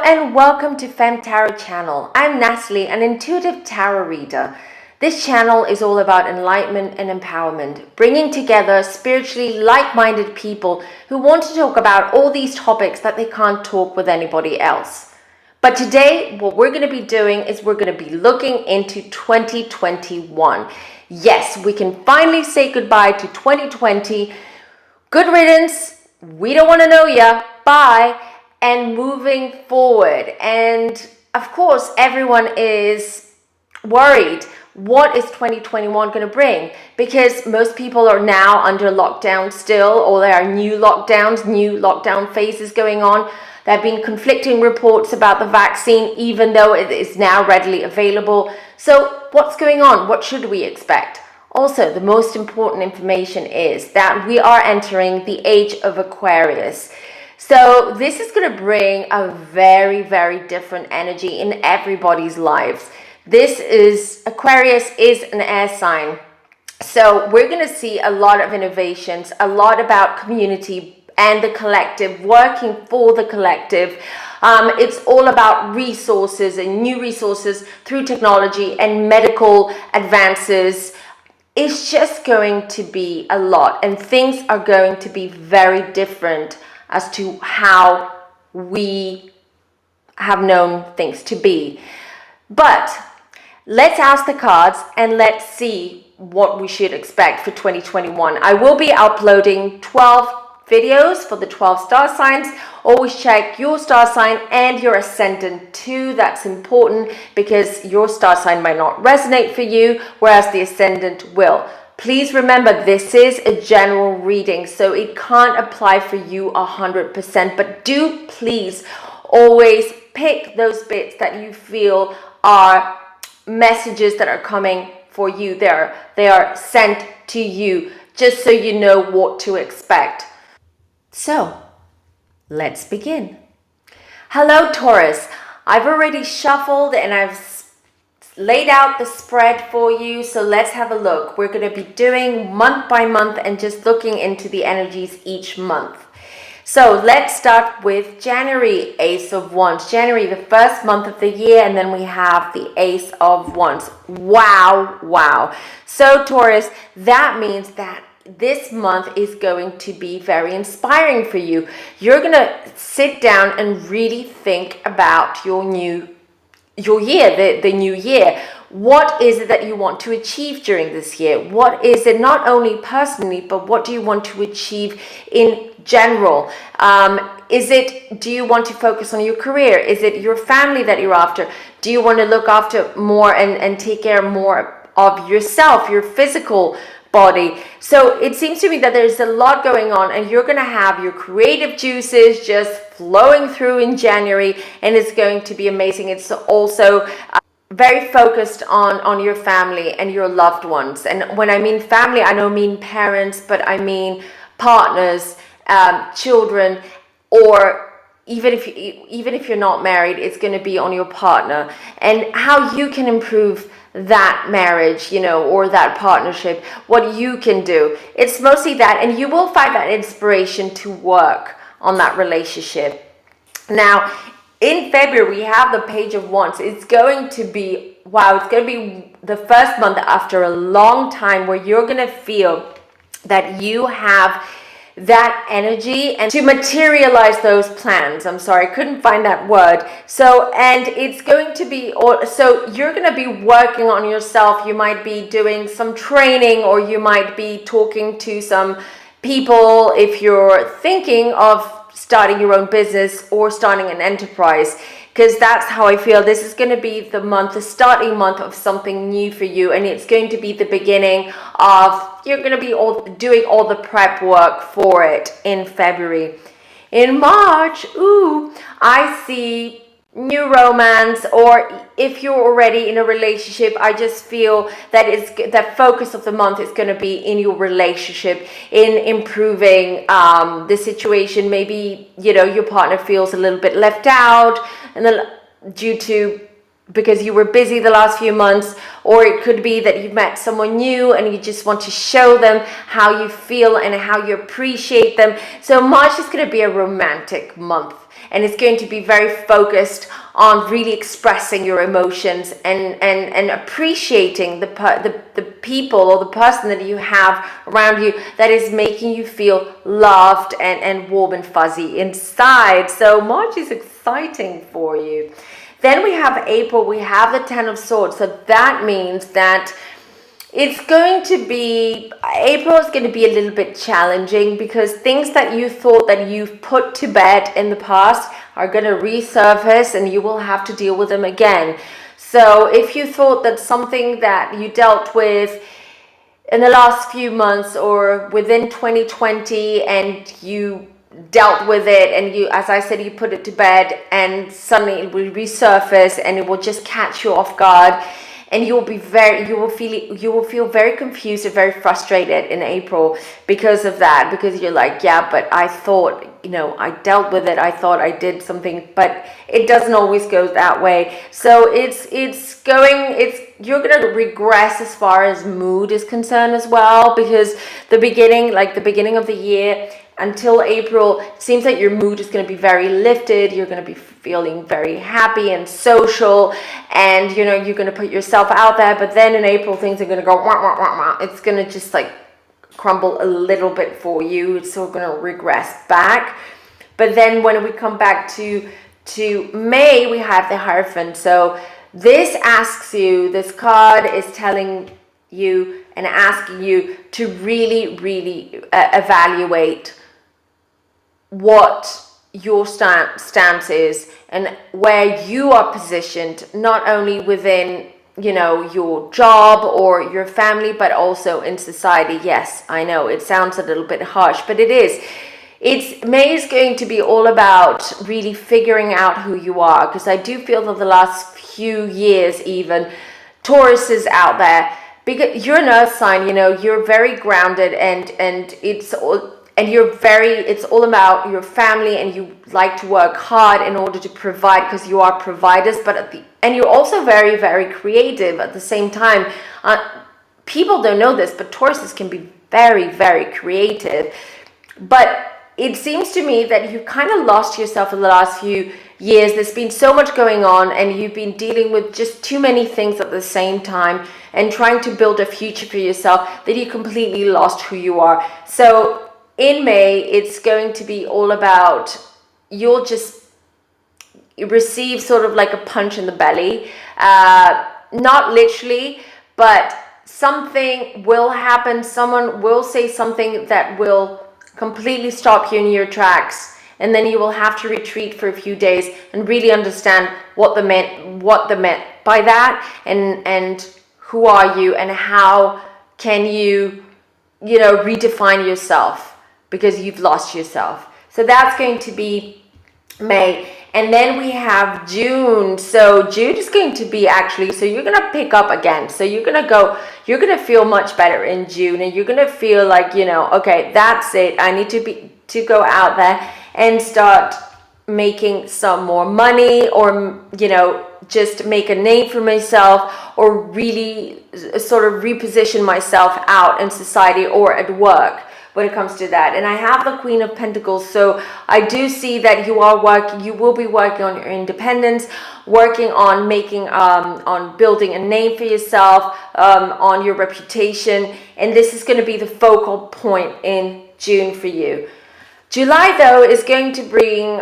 and welcome to Femme Tarot channel. I'm Natalie, an intuitive tarot reader. This channel is all about enlightenment and empowerment, bringing together spiritually like-minded people who want to talk about all these topics that they can't talk with anybody else. But today, what we're going to be doing is we're going to be looking into 2021. Yes, we can finally say goodbye to 2020. Good riddance. We don't want to know ya. Bye. And moving forward. And of course, everyone is worried. What is 2021 going to bring? Because most people are now under lockdown still, or there are new lockdown phases going on. There have been conflicting reports about the vaccine, even though it is now readily available. So what's going on? What should we expect? Also, the most important information is that we are entering the age of Aquarius. So this is going to bring a very, very different energy in everybody's lives. Aquarius is an air sign. So we're going to see a lot of innovations, a lot about community and the collective, working for the collective. It's all about resources and new resources through technology and medical advances. It's just going to be a lot, and things are going to be very different as to how we have known things to be. But let's ask the cards and let's see what we should expect for 2021. I will be uploading 12 videos for the 12 star signs. Always check your star sign and your ascendant too. That's important because your star sign might not resonate for you, whereas the ascendant will. Please remember, this is a general reading, so it can't apply for you 100%, but do please always pick those bits that you feel are messages that are coming for you. They are sent to you, just so you know what to expect. So, let's begin. Hello, Taurus. I've already shuffled and I've laid out the spread for you, so let's have a look. We're going to be doing month by month and just looking into the energies each month. So let's start with January, Ace of Wands. January, the first month of the year, and then we have the Ace of Wands. Wow. So Taurus, that means that this month is going to be very inspiring for you. You're going to sit down and really think about your year, the new year. What is it that you want to achieve during this year? What is it, not only personally, but what do you want to achieve in general? Do you want to focus on your career? Is it your family that you're after? Do you want to look after more and take care more of yourself, your physical body? So it seems to me that there's a lot going on, and you're going to have your creative juices just flowing through in January, and it's going to be amazing. It's also very focused on your family and your loved ones. And when I mean family, I don't mean parents, but I mean partners, children, or even if you're not married, it's going to be on your partner and how you can improve that marriage, or that partnership, what you can do. It's mostly that, and you will find that inspiration to work on that relationship. Now, in February, we have the Page of Wands. It's going to be, it's going to be the first month after a long time where you're going to feel that you have that energy and to materialize those plans. I'm sorry, I couldn't find that word. So, and it's going to be, so you're going to be working on yourself. You might be doing some training, or you might be talking to some people if you're thinking of starting your own business or starting an enterprise, because that's how I feel. This is going to be the starting month of something new for you, and it's going to be the beginning of, you're going to be doing all the prep work for it in February. In March, I see new romance, or if you're already in a relationship, I just feel that that focus of the month is going to be in your relationship, in improving the situation. Maybe your partner feels a little bit left out, and then due to because you were busy the last few months, or it could be that you've met someone new and you just want to show them how you feel and how you appreciate them. So March is going to be a romantic month, and it's going to be very focused on really expressing your emotions and appreciating the people or the person that you have around you that is making you feel loved and warm and fuzzy inside. So March is exciting for you. Then we have April, we have the Ten of Swords. So that means that it's going to be, April is going to be a little bit challenging, because things that you thought that you've put to bed in the past are going to resurface and you will have to deal with them again. So if you thought that something that you dealt with in the last few months or within 2020 and you dealt with it, and you, as I said, you put it to bed, and suddenly it will resurface and it will just catch you off guard, and you will feel very confused and very frustrated in April because of that, because you're like, yeah, but I thought, I dealt with it, I thought I did something, but it doesn't always go that way. So you're going to regress as far as mood is concerned as well, because the beginning of the year until April, it seems like your mood is going to be very lifted. You're going to be feeling very happy and social, and you're going to put yourself out there. But then in April, things are going to go wah, wah, wah, wah. It's going to just like crumble a little bit for you. It's still going to regress back. But then when we come back to May, we have the Hierophant. So this card is telling you and asking you to really, really evaluate what your stance is and where you are positioned, not only within your job or your family, but also in society. Yes, I know it sounds a little bit harsh, but it is. May is going to be all about really figuring out who you are, because I do feel that the last few years, even Taurus is out there, because you're an earth sign, you're very grounded, and it's all about your family, and you like to work hard in order to provide, because you are providers, and you're also very, very creative at the same time. People don't know this, but Tauruses can be very, very creative. But it seems to me that you kind of lost yourself in the last few years. There's been so much going on, and you've been dealing with just too many things at the same time and trying to build a future for yourself, that you completely lost who you are. So in May, it's going to be all about, you'll just receive sort of like a punch in the belly, not literally, but something will happen. Someone will say something that will completely stop you in your tracks, and then you will have to retreat for a few days and really understand what they meant by that, and who are you, and how can you redefine yourself, because you've lost yourself. So that's going to be May. And then we have June. So June is going to be so you're going to pick up again. So you're going to feel much better in June, and you're going to feel like, okay, that's it. I need to go out there and start making some more money, or, just make a name for myself, or really sort of reposition myself out in society or at work when it comes to that. And I have the Queen of Pentacles, so I do see that you will be working on your independence, working on making, on building a name for yourself, on your reputation, and this is going to be the focal point in June for you. July, though, is going to bring,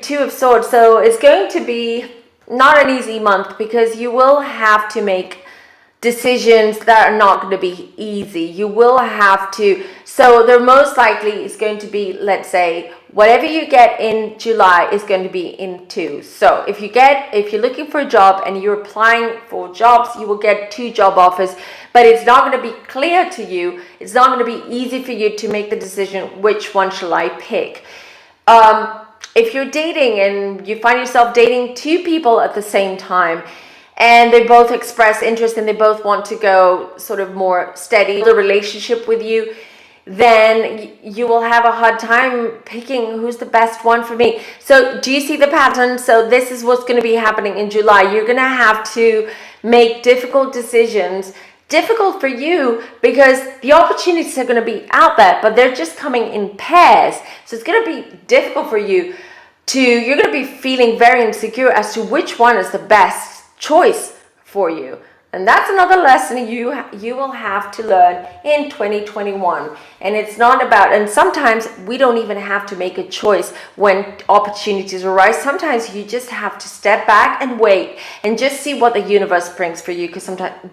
Two of Swords, so it's going to be not an easy month, because you will have to make decisions that are not going to be easy. You will have to, so there most likely is going to be, let's say, whatever you get in July is going to be in 2. So if you're looking for a job and you're applying for jobs, you will get 2 job offers, but it's not going to be clear to you. It's not going to be easy for you to make the decision, which one shall I pick? If you're dating and you find yourself dating 2 people at the same time, and they both express interest and they both want to go sort of more steady, the relationship with you, then you will have a hard time picking who's the best one for me. So do you see the pattern? So this is what's going to be happening in July. You're going to have to make difficult decisions. Difficult for you because the opportunities are going to be out there, but they're just coming in pairs. So it's going to be difficult for you you're going to be feeling very insecure as to which one is the best choice for you. And that's another lesson you will have to learn in 2021. And it's not about, and sometimes we don't even have to make a choice when opportunities arise. Sometimes you just have to step back and wait and just see what the universe brings for you,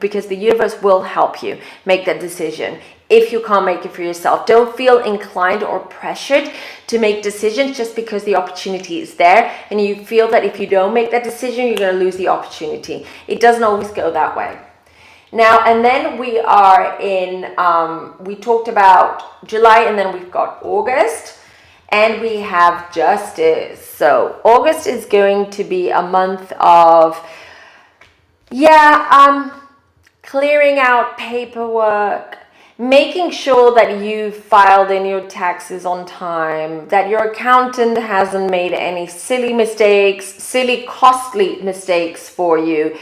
because the universe will help you make that decision. If you can't make it for yourself, don't feel inclined or pressured to make decisions just because the opportunity is there and you feel that if you don't make that decision, you're going to lose the opportunity. It doesn't always go that way. Now, and then we are in, we talked about July, and then we've got August, and we have Justice. So August is going to be a month of, clearing out paperwork, making sure that you filed in your taxes on time, that your accountant hasn't made any silly mistakes, silly costly mistakes for you.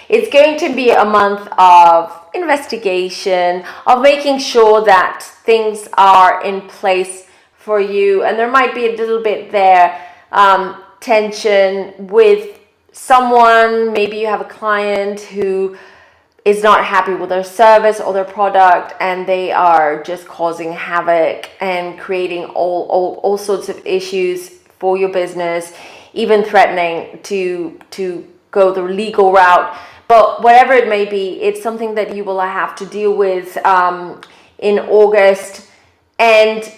It's going to be a month of investigation, of making sure that things are in place for you. And there might be a little bit there, tension with someone. Maybe you have a client who is not happy with their service or their product, and they are just causing havoc and creating all sorts of issues for your business, even threatening to go the legal route. But whatever it may be, it's something that you will have to deal with in August, and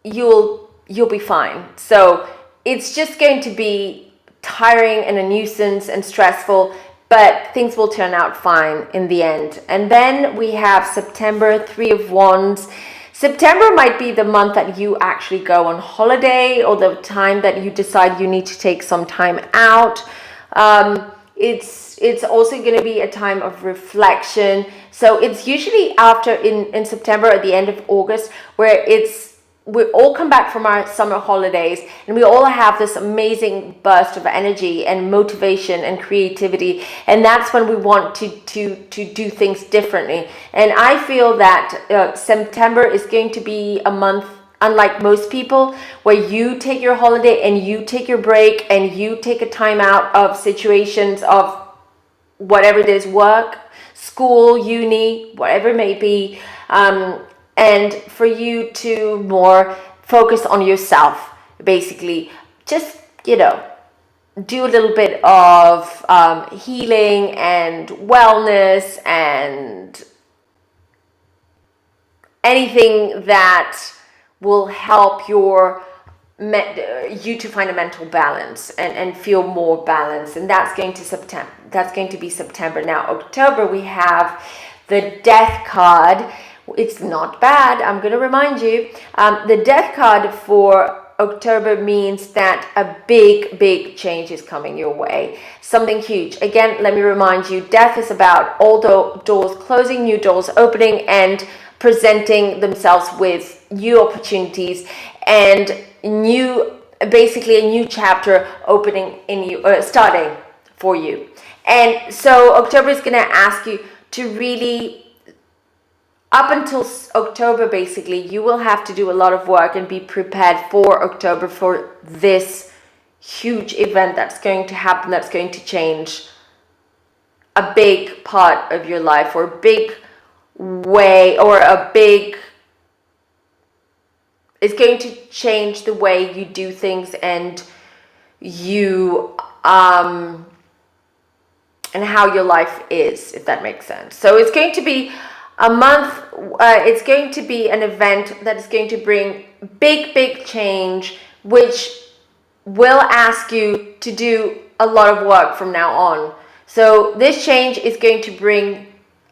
you'll be fine. So it's just going to be tiring and a nuisance and stressful, but things will turn out fine in the end. And then we have September, 3 of Wands. September might be the month that you actually go on holiday, or the time that you decide you need to take some time out. It's also going to be a time of reflection. So it's usually after in September, at the end of August, where we all come back from our summer holidays and we all have this amazing burst of energy and motivation and creativity, and that's when we want to do things differently. And I feel that September is going to be a month, unlike most people, where you take your holiday and you take your break and you take a time out of situations of whatever it is, work, school, uni, whatever it may be, and for you to more focus on yourself, basically. Just, do a little bit of healing and wellness and anything that will help you to find a mental balance and feel more balanced. And that's going to be September. Now, October, we have the Death card. It's not bad, I'm going to remind you. The Death card for October means that a big change is coming your way. Something huge. Again, let me remind you, Death is about all doors closing, new doors opening, and presenting themselves with new opportunities and basically a new chapter opening in you, starting for you. And so October is going to ask you to really, up until October, basically, you will have to do a lot of work and be prepared for October, for this huge event that's going to happen, that's going to change a big part of your life, or a big way, or it's going to change the way you do things and you and how your life is, if that makes sense. So it's going to be a month, it's going to be an event that is going to bring big change, which will ask you to do a lot of work from now on. So this change is going to bring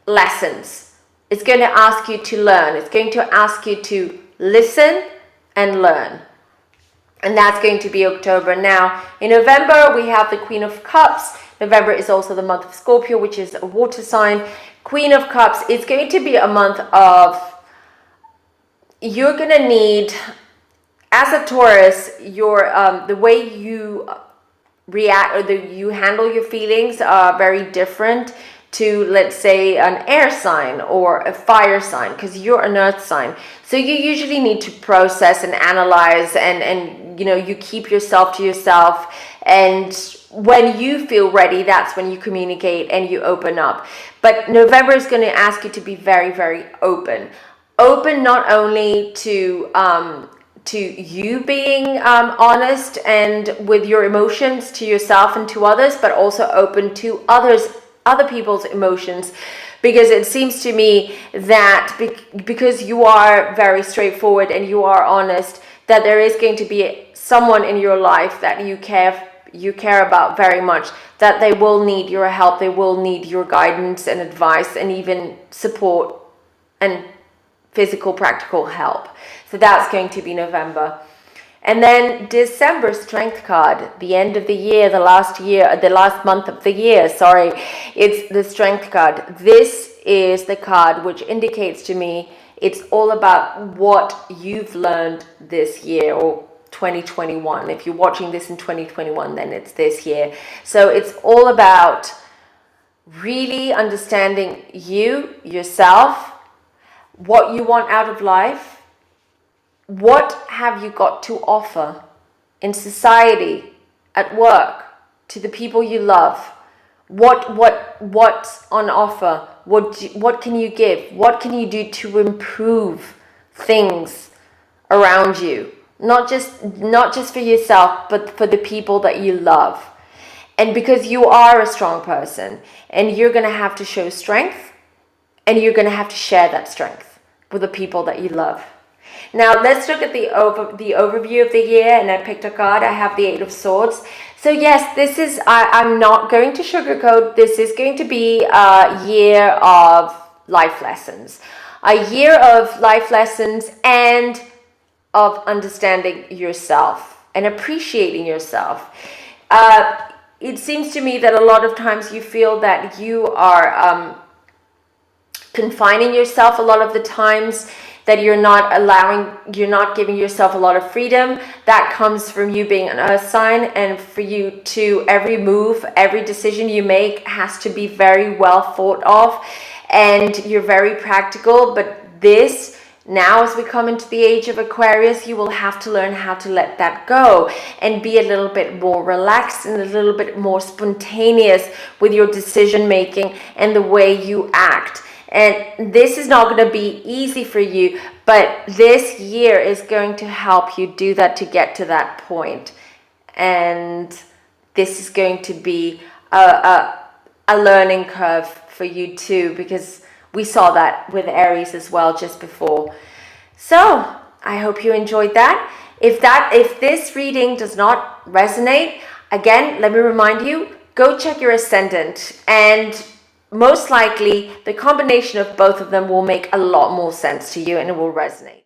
lessons. It's going to ask you to learn. It's going to ask you to listen and learn. And that's going to be October. Now, in November, we have the Queen of Cups. November is also the month of Scorpio, which is a water sign. Queen of Cups, it's going to be a month of you're gonna need, as a Taurus, your the way you react or you handle your feelings are very different to, let's say, an air sign or a fire sign, because you're an earth sign. So you usually need to process and analyze, and you keep yourself to yourself, and when you feel ready, that's when you communicate and you open up. But November is going to ask you to be very, very open. Open not only to you being honest and with your emotions to yourself and to others, but also open to other people's emotions, because it seems to me that because you are very straightforward and you are honest, that there is going to be someone in your life that you care about very much, that they will need your help, they will need your guidance and advice and even support and physical, practical help. So that's going to be November. And then December, Strength card, the end of the year, the last month of the year, sorry, it's the Strength card. This is the card which indicates to me it's all about what you've learned this year, or 2021. If you're watching this in 2021, then it's this year. So it's all about really understanding yourself, what you want out of life. What have you got to offer in society, at work, to the people you love? What's on offer? What can you give? What can you do to improve things around you? Not just for yourself, but for the people that you love. And because you are a strong person, and you're going to have to show strength, and you're going to have to share that strength with the people that you love. Now let's look at the overview of the year, and I picked a card. I have the Eight of Swords. So yes, this is, I'm not going to sugarcoat, this is going to be a year of life lessons. A year of life lessons and of understanding yourself and appreciating yourself. It seems to me that a lot of times you feel that you are confining yourself a lot of the times, that you're not giving yourself a lot of freedom. That comes from you being an earth sign, and for you to, every move, every decision you make has to be very well thought of, and you're very practical. But this, now as we come into the age of Aquarius, you will have to learn how to let that go and be a little bit more relaxed and a little bit more spontaneous with your decision making and the way you act. And this is not going to be easy for you, but this year is going to help you do that, to get to that point. And this is going to be a learning curve for you too, because we saw that with Aries as well just before. So I hope you enjoyed that. If this reading does not resonate, again, let me remind you, go check your ascendant, and most likely the combination of both of them will make a lot more sense to you and it will resonate.